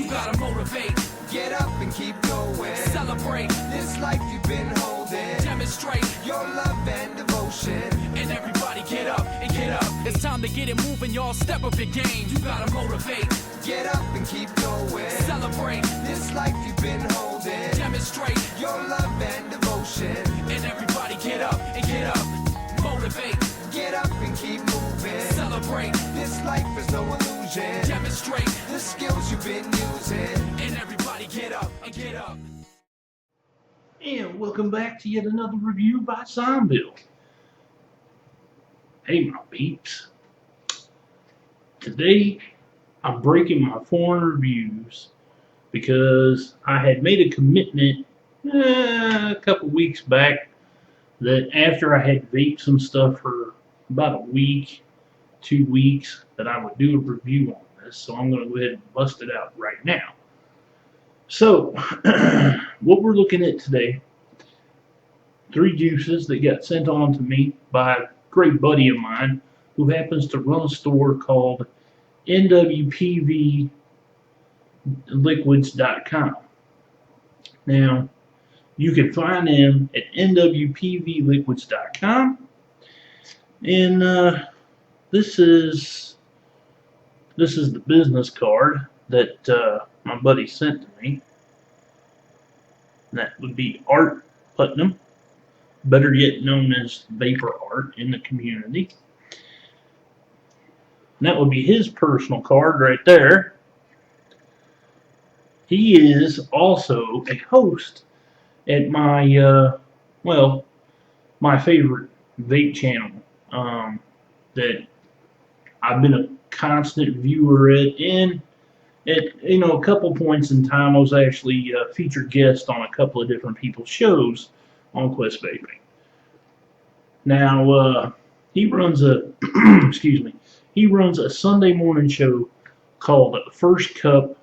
gotta motivate. Get up and keep going. Celebrate This life you've been holding. Demonstrate your love and devotion. And everybody get up and get up. It's time to get it moving, y'all. Step up your game. You gotta motivate. Get up and keep going. Celebrate This life you've been holding. Demonstrate your love and devotion. And everybody get up and get up. Motivate. Get up and keep moving. Celebrate. This life is no illusion. Demonstrate the skills you've been using. And everybody get up and get up. And welcome back to yet another review by Zombill. Hey my peeps. Today I'm breaking my foreign reviews because I had made a commitment a couple weeks back that after I had vaped some stuff for about a week, 2 weeks, that I would do a review on this. So I'm going to go ahead and bust it out right now. So, what we're looking at today, 3 juices that got sent on to me by a great buddy of mine who happens to run a store called NWPV Liquids.com. Now, you can find them at NWPV Liquids.com, and this is the business card that my buddy sent to me. And that would be Art Putnam, better yet known as VapeArt in the community. And that would be his personal card right there. He is also a host at my, my favorite vape channel that I've been a constant viewer at, and at a couple points in time I was actually a featured guest on a couple of different people's shows on Quest Vaping. Now he runs a he runs a Sunday morning show called First Cup.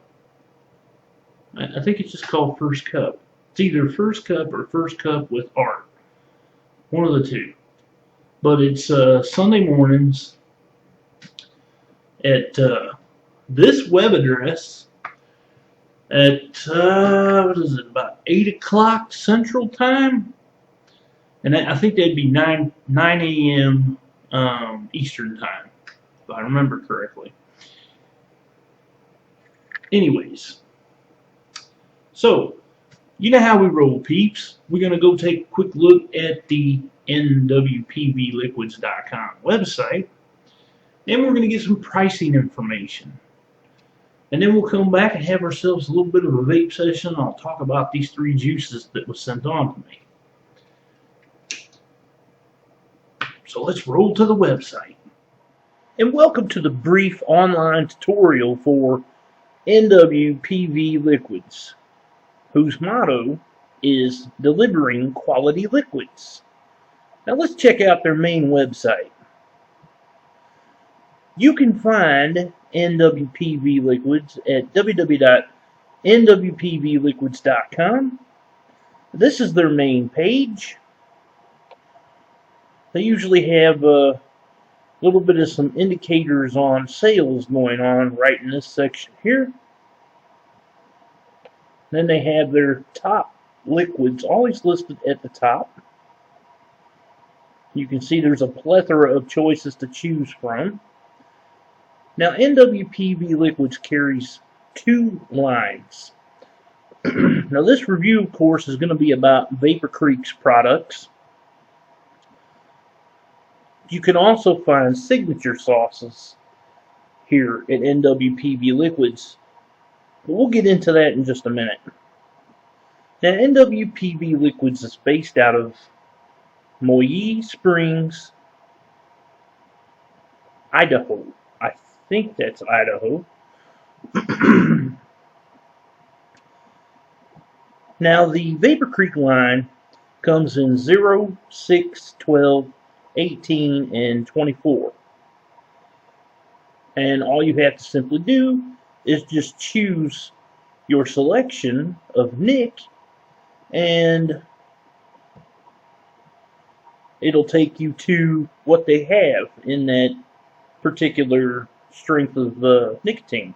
I think it's just called First Cup. It's either First Cup or First Cup with Art, one of the two. But it's Sunday mornings at this web address at what is it, about 8 o'clock Central Time, and I think that'd be 9 a.m. Eastern Time, if I remember correctly. Anyways, so you know how we roll, peeps. We're gonna go take a quick look at the NWPVLiquids.com website. Then we're going to get some pricing information. And then we'll come back and have ourselves a little bit of a vape session. I'll talk about these 3 juices that was sent on to me. So let's roll to the website. And welcome to the brief online tutorial for NWPV Liquids, whose motto is delivering quality liquids. Now let's check out their main website. You can find NWPV Liquids at www.nwpvliquids.com. This is their main page. They usually have a little bit of some indicators on sales going on right in this section here. Then they have their top liquids always listed at the top. You can see there's a plethora of choices to choose from. Now, NWPV Liquids carries 2 lines. Now, this review, of course, is going to be about Vapor Creek's products. You can also find signature sauces here at NWPV Liquids. But we'll get into that in just a minute. Now, NWPV Liquids is based out of Moyie Springs, Idaho. I think that's Idaho. Now, the Vapor Creek line comes in 0, 6, 12, 18, and 24. And all you have to simply do is just choose your selection of Nic, and it'll take you to what they have in that particular strength of nicotine.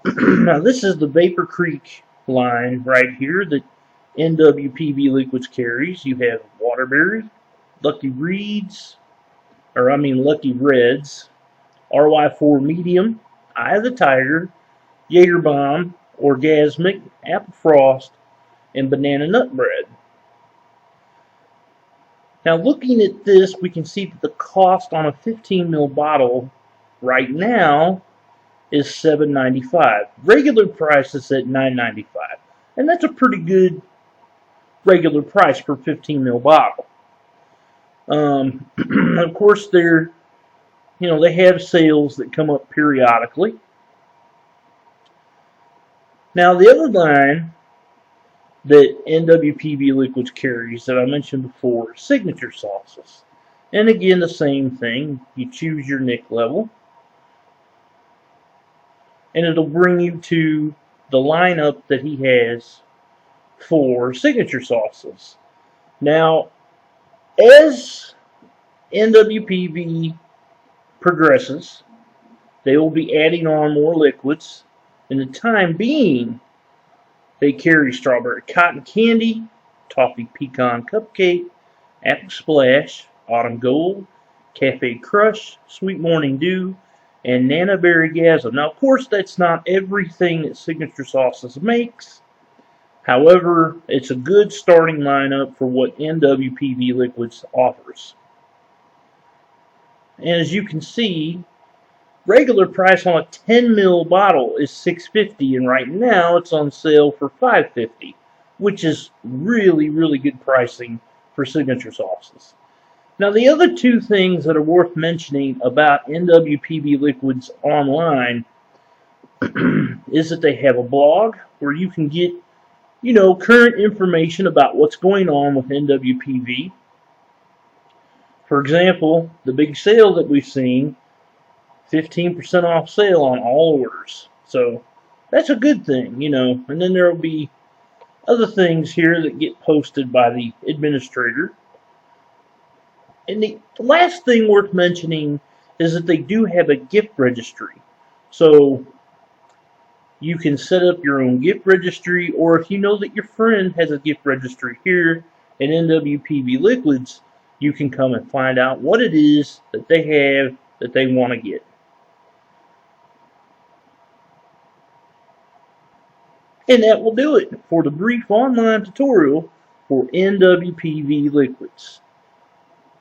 Now this is the Vapor Creek line right here that NWPV Liquids carries. You have Waterbury, Lucky Reds, Lucky Reds, RY4 Medium, Eye of the Tiger, Jaeger Bomb, Orgasmic, Apple Frost, and Banana Nut Bread. Now looking at this, we can see that the cost on a 15 ml bottle right now is $7.95. Regular price is at $9.95, and that's a pretty good regular price for a 15 ml bottle. Of course, they have sales that come up periodically. Now the other line that NWPV Liquids carries that I mentioned before, signature sauces. And again, the same thing. You choose your Nic level, and it'll bring you to the lineup that he has for signature sauces. Now, as NWPV progresses, they will be adding on more liquids. In the time being, they carry strawberry cotton candy, toffee pecan cupcake, apple splash, autumn gold, cafe crush, sweet morning dew, and nana berry gasm. Now, of course, that's not everything that Signature Sauces makes. However, it's a good starting lineup for what NWPV Liquids offers. And as you can see, regular price on a 10 ml bottle is $6.50, and right now it's on sale for $5.50, which is really, really good pricing for Signature Sauces. Now, the other two things that are worth mentioning about NWPV Liquids online is that they have a blog where you can get, current information about what's going on with NWPV. For example, the big sale that we've seen, 15% off sale on all orders. So that's a good thing, And then there will be other things here that get posted by the administrator. And the last thing worth mentioning is that they do have a gift registry. So you can set up your own gift registry, or if you know that your friend has a gift registry here at NWPV Liquids, you can come and find out what it is that they have that they want to get. And that will do it for the brief online tutorial for NWPV Liquids.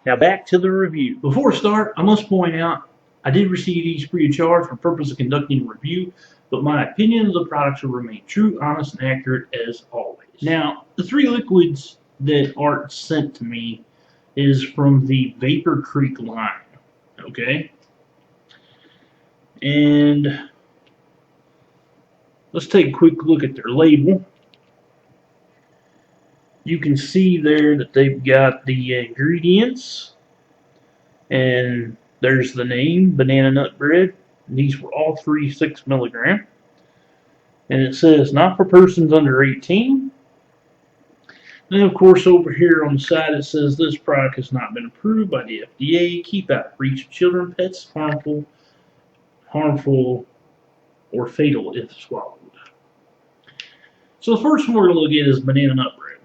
Now back to the review. Before I start, I must point out I did receive these free of charge for the purpose of conducting a review, but my opinion of the products will remain true, honest, and accurate as always. Now, the three liquids that Art sent to me is from the Vapor Creek line, okay? And let's take a quick look at their label. You can see there that they've got the ingredients, and there's the name, banana nut bread. And these were all 6 milligram. And it says not for persons under 18. And of course over here on the side it says this product has not been approved by the FDA. Keep out of reach of children, pets, harmful, or fatal if swallowed. So the first one we're going to look at is banana nut bread.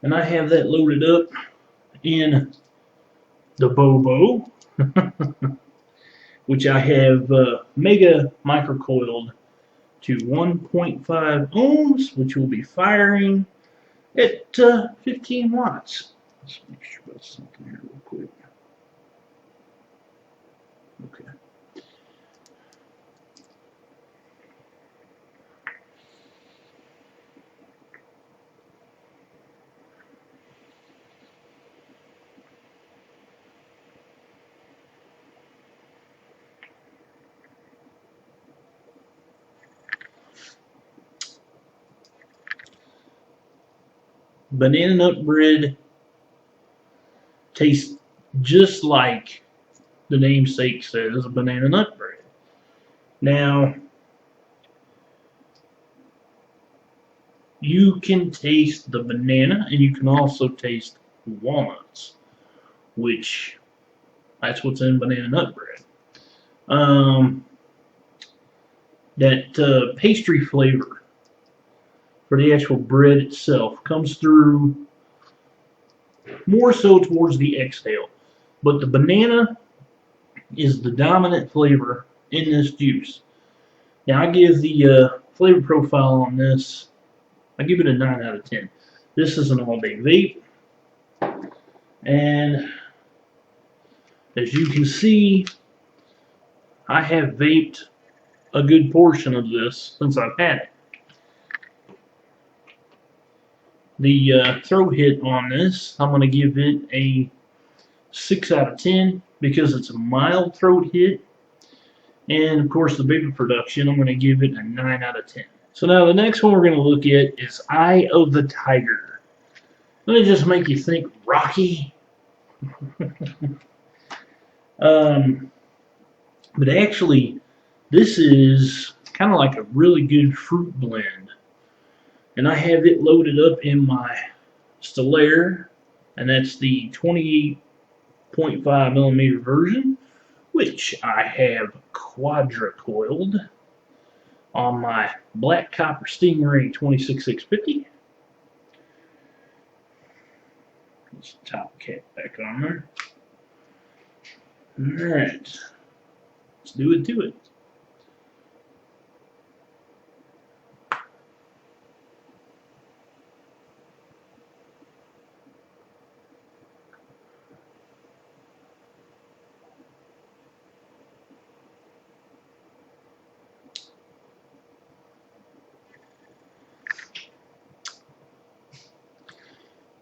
And I have that loaded up in the Bobo, which I have mega microcoiled to 1.5 ohms, which will be firing at 15 watts. Let's make sure that's something here real quick. Okay. Banana nut bread tastes just like the namesake says, a banana nut bread. Now, you can taste the banana, and you can also taste walnuts, which that's what's in banana nut bread. that pastry flavor for the actual bread itself comes through more so towards the exhale. But the banana is the dominant flavor in this juice. Now I give the flavor profile on this, I give it a 9 out of 10. This is an all-day vape, and as you can see, I have vaped a good portion of this since I've had it. The throw hit on this, I'm going to give it a 6 out of 10 because it's a mild throat hit. And of course the vapor production, I'm going to give it a 9 out of 10. So now the next one we're going to look at is Eye of the Tiger. Let me just make you think Rocky. But actually, this is kind of like a really good fruit blend. And I have it loaded up in my Stolaire, and that's the 28.5 millimeter version, which I have quadra-coiled on my Black Copper Stingray 26650. Let's top cap back on there. Alright, let's do it to it.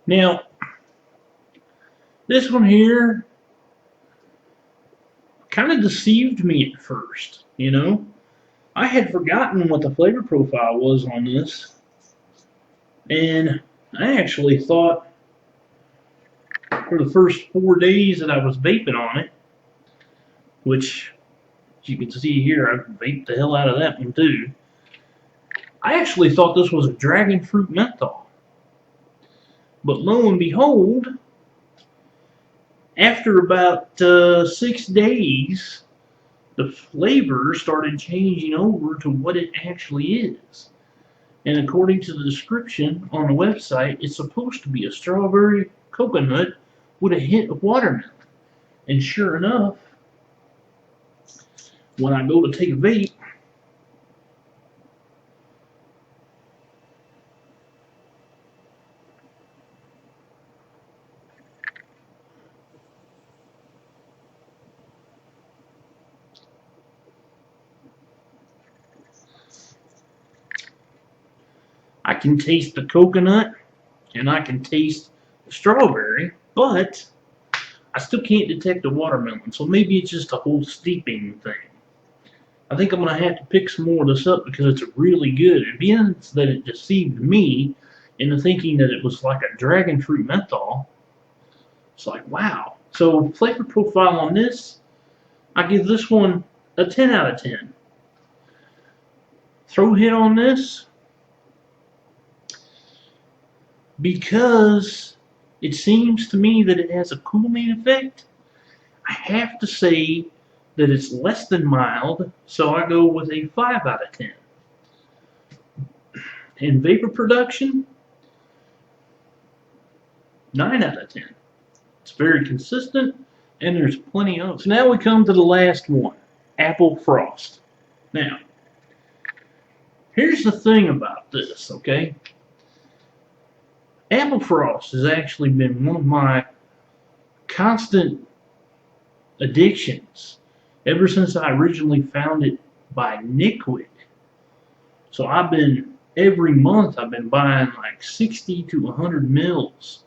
Now, this one here kind of deceived me at first, you know. I had forgotten what the flavor profile was on this, and I actually thought for the first 4 days that I was vaping on it, which, as you can see here, I vaped the hell out of that one too. I actually thought this was a dragon fruit menthol. But lo and behold, after about 6 days, the flavor started changing over to what it actually is. And according to the description on the website, it's supposed to be a strawberry coconut with a hint of watermelon. And sure enough, when I go to take a vape, I can taste the coconut and I can taste the strawberry, but I still can't detect the watermelon. So maybe it's just a whole steeping thing. I think I'm going to have to pick some more of this up because it's really good. It means that it deceived me into thinking that it was like a dragon fruit menthol. It's like, wow. So flavor profile on this, I give this one a 10 out of 10. Throw hit on this, because it seems to me that it has a cooling effect, I have to say that it's less than mild, so I go with a 5 out of 10. In vapor production, 9 out of 10. It's very consistent, and there's plenty of it. So now we come to the last one, Apple Frost. Now, here's the thing about this, okay? Apple Frost has actually been one of my constant addictions ever since I originally found it by Liquid. So every month I've been buying like 60 to 100 mils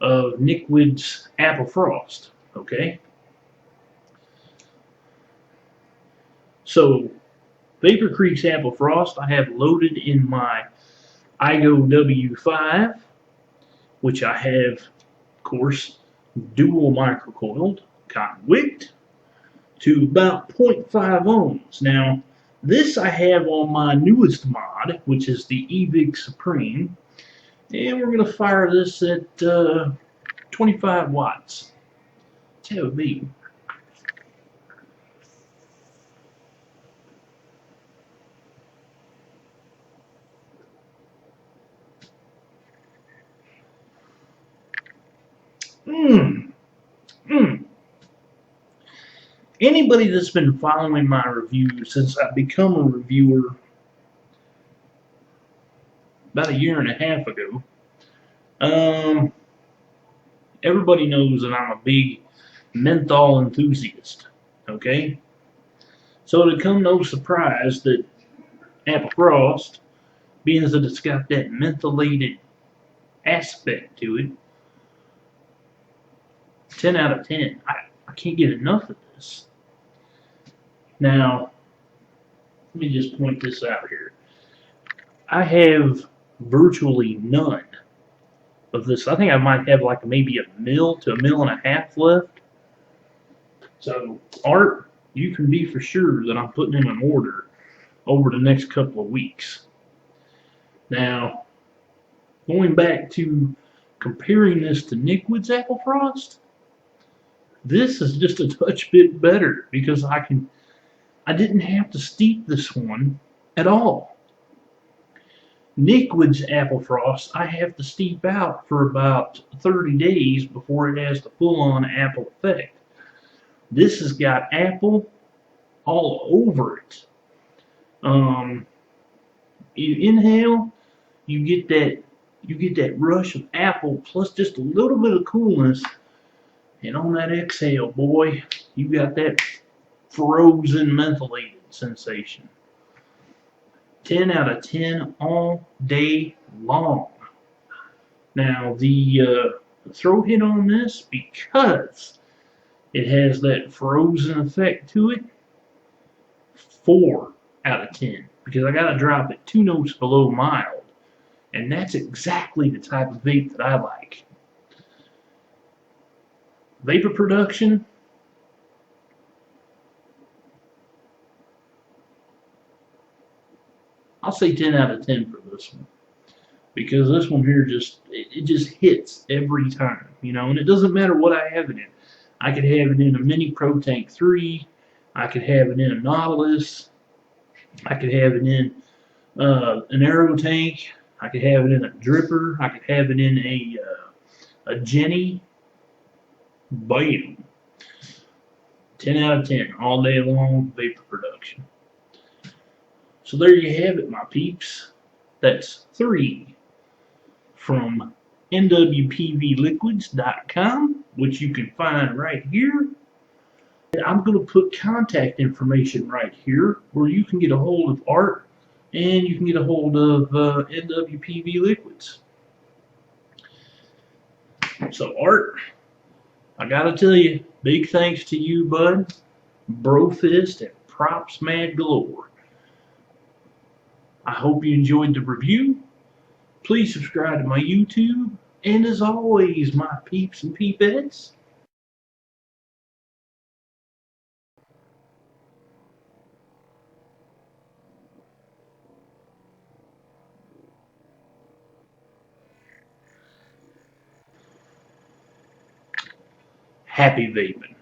of Liquid's Apple Frost, okay? So Vapor Creek's Apple Frost I have loaded in my IGO W5, which I have, of course, dual microcoiled, cotton wicked, to about 0.5 ohms. Now, this I have on my newest mod, which is the E-Cig Supreme, and we're going to fire this at 25 watts. Let's have a beat. Mmm. Mmm. Anybody that's been following my reviews since I've become a reviewer about a year and a half ago, everybody knows that I'm a big menthol enthusiast. Okay? So it'd come no surprise that Apple Frost, being that it's got that mentholated aspect to it, 10 out of 10. I can't get enough of this. Now, let me just point this out here. I have virtually none of this. I think I might have like maybe a mil to a mil and a half left. So, Art, you can be for sure that I'm putting in an order over the next couple of weeks. Now, going back to comparing this to Nicwood's Apple Frost, this is just a touch bit better because I didn't have to steep this one at all. Nicwood's Apple Frost, I have to steep out for about 30 days before it has the full-on apple effect. This has got apple all over it. You inhale, you get that rush of apple plus just a little bit of coolness, and on that exhale, boy, you got that frozen mentholated sensation. 10 out of 10 all day long. Now, the throw hit on this, because it has that frozen effect to it, 4 out of 10. Because I got to drop it 2 notes below mild. And that's exactly the type of vape that I like. Vapor production, I'll say 10 out of 10 for this one. Because this one here it just hits every time, you know, and it doesn't matter what I have it in. I could have it in a Mini Pro Tank 3, I could have it in a Nautilus, I could have it in an Aero Tank, I could have it in a Dripper, I could have it in a Jenny. Bam! 10 out of 10 all day long vapor production. So there you have it, my peeps. That's 3 from NWPVLiquids.com, which you can find right here. And I'm going to put contact information right here where you can get a hold of Art and you can get a hold of NWPV Liquids. So Art, I gotta tell you, big thanks to you, bud. Brofist and props mad galore. I hope you enjoyed the review. Please subscribe to my YouTube. And as always, my peeps and peepettes, happy vaping.